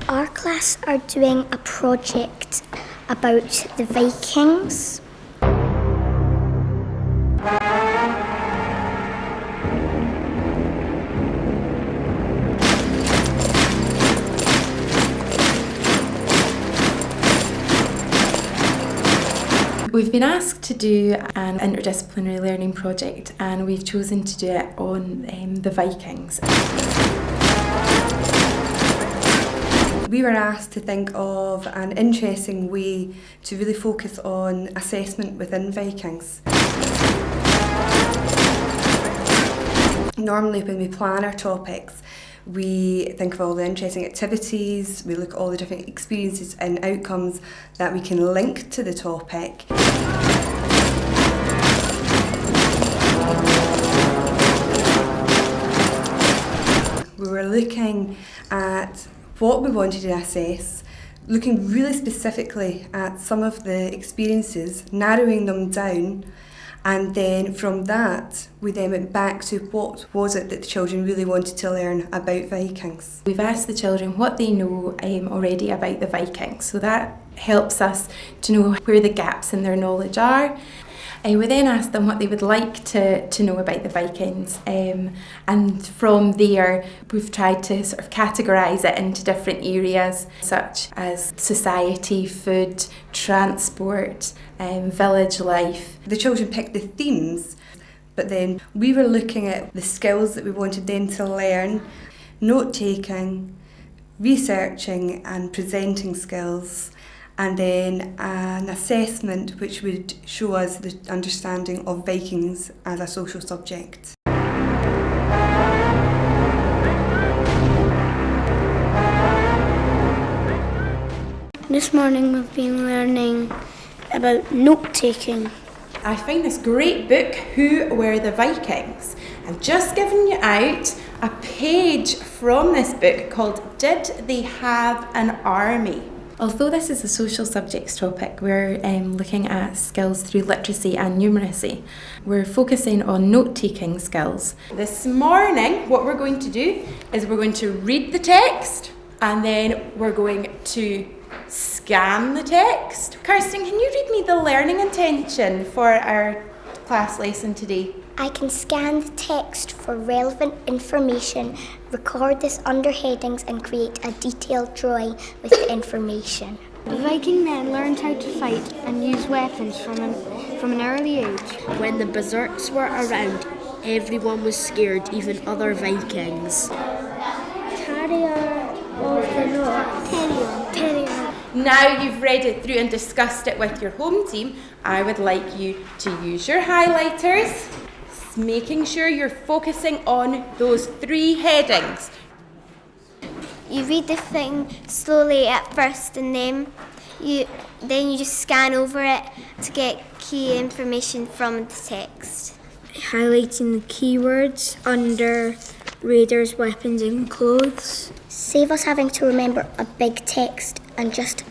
Our class are doing a project about the Vikings. We've been asked to do an interdisciplinary learning project, and we've chosen to do it on the Vikings. We were asked to think of an interesting way to really focus on assessment within Vikings. Normally when we plan our topics, we think of all the interesting activities, we look at all the different experiences and outcomes that we can link to the topic. We were looking at what we wanted to assess, looking really specifically at some of the experiences, narrowing them down, and then from that we then went back to what was it that the children really wanted to learn about Vikings. We've asked the children what they know already about the Vikings, so that helps us to know where the gaps in their knowledge are. We then asked them what they would like to know about the Vikings, and from there we've tried to sort of categorise it into different areas such as society, food, transport, village life. The children picked the themes, but then we were looking at the skills that we wanted them to learn: note-taking, researching and presenting skills, and then an assessment which would show us the understanding of Vikings as a social subject. This morning we've been learning about note-taking. I found this great book, Who Were the Vikings? I've just given you out a page from this book called Did They Have an Army? Although this is a social subjects topic, we're looking at skills through literacy and numeracy. We're focusing on note-taking skills. This morning, what we're going to do is we're going to read the text, and then we're going to scan the text. Kirsten, can you read me the learning intention for our class lesson today? I can scan the text for relevant information, record this under headings and create a detailed drawing with the information. The Viking men learned how to fight and use weapons from an early age. When the berserks were around, everyone was scared, even other Vikings. Terrier of the North. Terrier. Now you've read it through and discussed it with your home team, I would like you to use your highlighters, making sure you're focusing on those 3 headings. You read the thing slowly at first, and then you just scan over it to get key information from the text. Highlighting the keywords under raiders, weapons and clothes. Save us having to remember a big text and just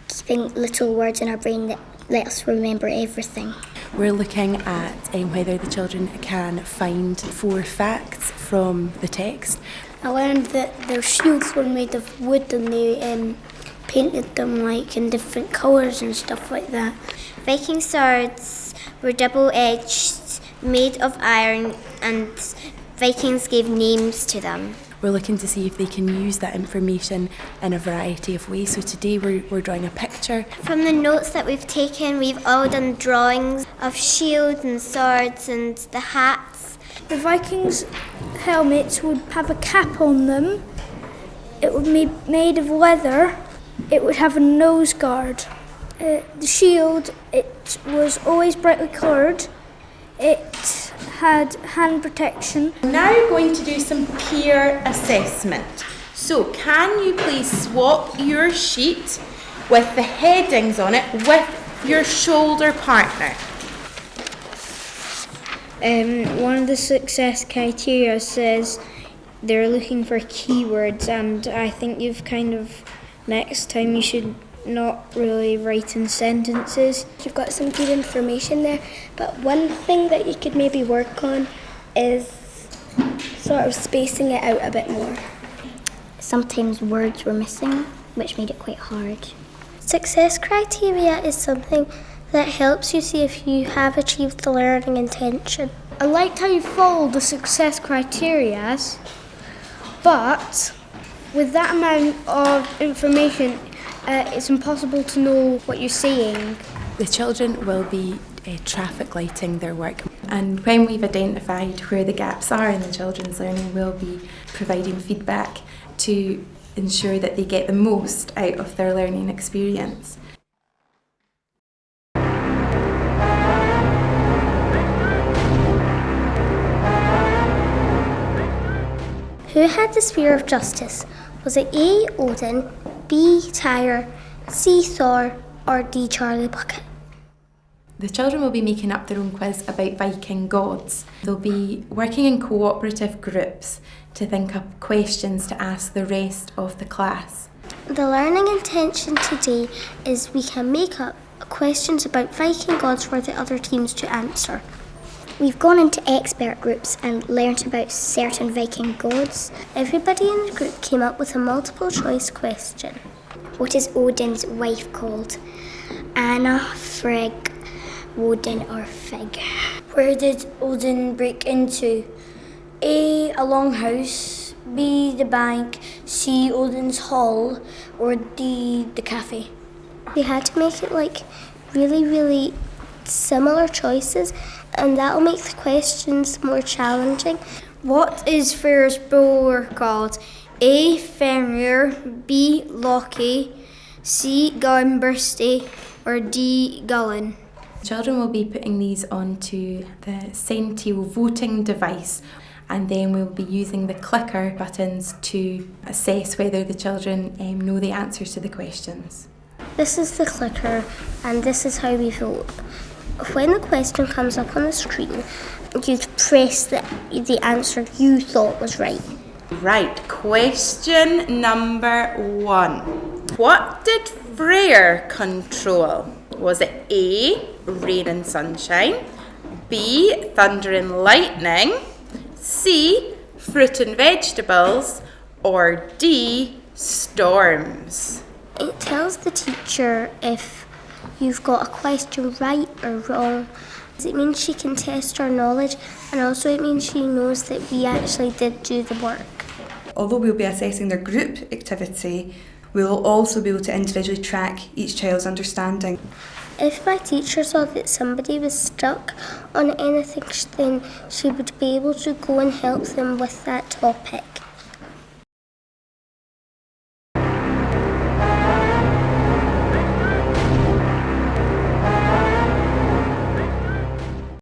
keeping little words in our brain that let us remember everything. We're looking at whether the children can find 4 facts from the text. I learned that their shields were made of wood and they painted them like in different colours and stuff like that. Viking swords were double-edged, made of iron, and Vikings gave names to them. We're looking to see if they can use that information in a variety of ways. So today we're drawing a picture. From the notes that we've taken, we've all done drawings of shields and swords and the hats. The Vikings' helmets would have a cap on them. It would be made of leather. It would have a nose guard. The shield, it was always brightly coloured. It had hand protection. Now we're going to do some peer assessment. So can you please swap your sheet with the headings on it with your shoulder partner? One of the success criteria says they're looking for keywords, and I think next time you should not really write in sentences. You've got some good information there, but one thing that you could maybe work on is sort of spacing it out a bit more. Sometimes words were missing. which made it quite hard. Success criteria is something that helps you see if you have achieved the learning intention. I liked how you followed the success criteria, but with that amount of information, it's impossible to know what you're saying. The children will be traffic lighting their work, and when we've identified where the gaps are in the children's learning, we'll be providing feedback to ensure that they get the most out of their learning experience. Who had the spear of justice? Was it A. Odin, B. Tyr, C. Thor, or D. Charlie Bucket? The children will be making up their own quiz about Viking gods. They'll be working in cooperative groups to think up questions to ask the rest of the class. The learning intention today is we can make up questions about Viking gods for the other teams to answer. We've gone into expert groups and learnt about certain Viking gods. Everybody in the group came up with a multiple choice question. What is Odin's wife called? Anna, Frigg, Woden or Fig? Where did Odin break into? A longhouse, B the bank, C Odin's hall, or D the cafe? We had to make it like really similar choices, and that'll make the questions more challenging. What is Freyr's bower called? A. Fenrir, B. Loki, C. Gullinbursti, or D. Gullin? Children will be putting these onto the Sentile voting device, and then we'll be using the clicker buttons to assess whether the children know the answers to the questions. This is the clicker, and this is how we vote. When the question comes up on the screen, you press the answer you thought was right. Right, question number 1. What did Freyr control? Was it A, rain and sunshine, B, thunder and lightning, C, fruit and vegetables, or D, storms? It tells the teacher if you've got a question right or wrong. It means she can test our knowledge, and also it means she knows that we actually did do the work. Although we'll be assessing their group activity, we'll also be able to individually track each child's understanding. If my teacher saw that somebody was stuck on anything, then she would be able to go and help them with that topic.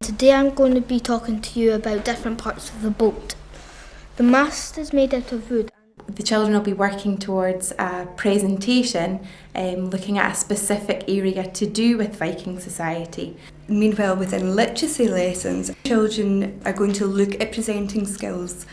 Today I'm going to be talking to you about different parts of the boat. The mast is made out of wood. The children will be working towards a presentation looking at a specific area to do with Viking society. Meanwhile, within literacy lessons, children are going to look at presenting skills.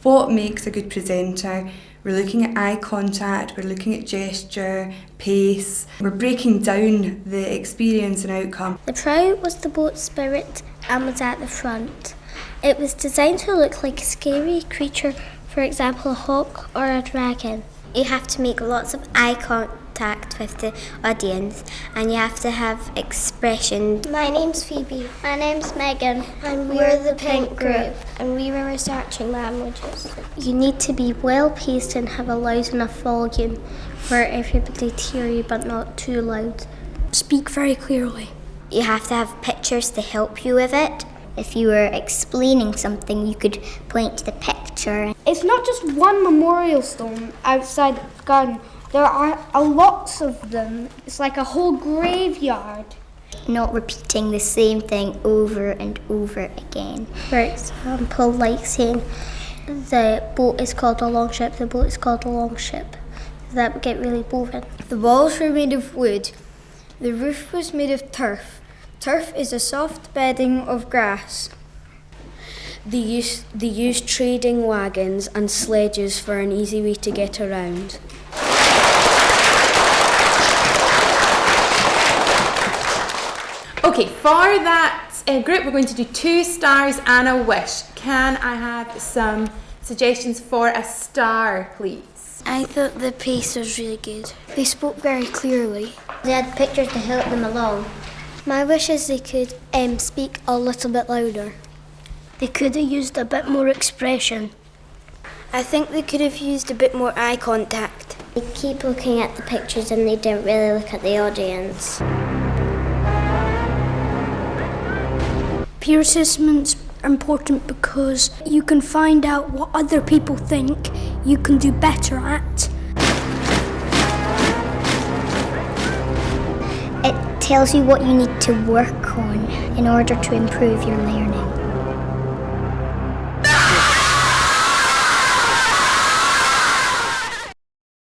What makes a good presenter? We're looking at eye contact, we're looking at gesture, pace. We're breaking down the experience and outcome. The prow was the boat's spirit and was at the front. It was designed to look like a scary creature, for example, a hawk or a dragon. You have to make lots of eye contact with the audience, and you have to have expression. My name's Phoebe. My name's Megan. And we're the Pink Group, and we were researching languages. You need to be well paced and have a loud enough volume for everybody to hear you, but not too loud. Speak very clearly. You have to have pictures to help you with it. If you were explaining something, you could point to the picture. It's not just one memorial stone outside the garden. There are lots of them. It's like a whole graveyard. Not repeating the same thing over and over again. For example, like saying the boat is called a longship, the boat is called a longship. That would get really boring. The walls were made of wood. The roof was made of turf. Turf is a soft bedding of grass. They used trading wagons and sledges for an easy way to get around. Okay, for that group we're going to do 2 stars and a wish. Can I have some suggestions for a star, please? I thought the pace was really good. They spoke very clearly. They had pictures to help them along. My wish is they could speak a little bit louder. They could have used a bit more expression. I think they could have used a bit more eye contact. They keep looking at the pictures and they didn't really look at the audience. Peer assessments are important because you can find out what other people think you can do better at. It tells you what you need to work on in order to improve your learning.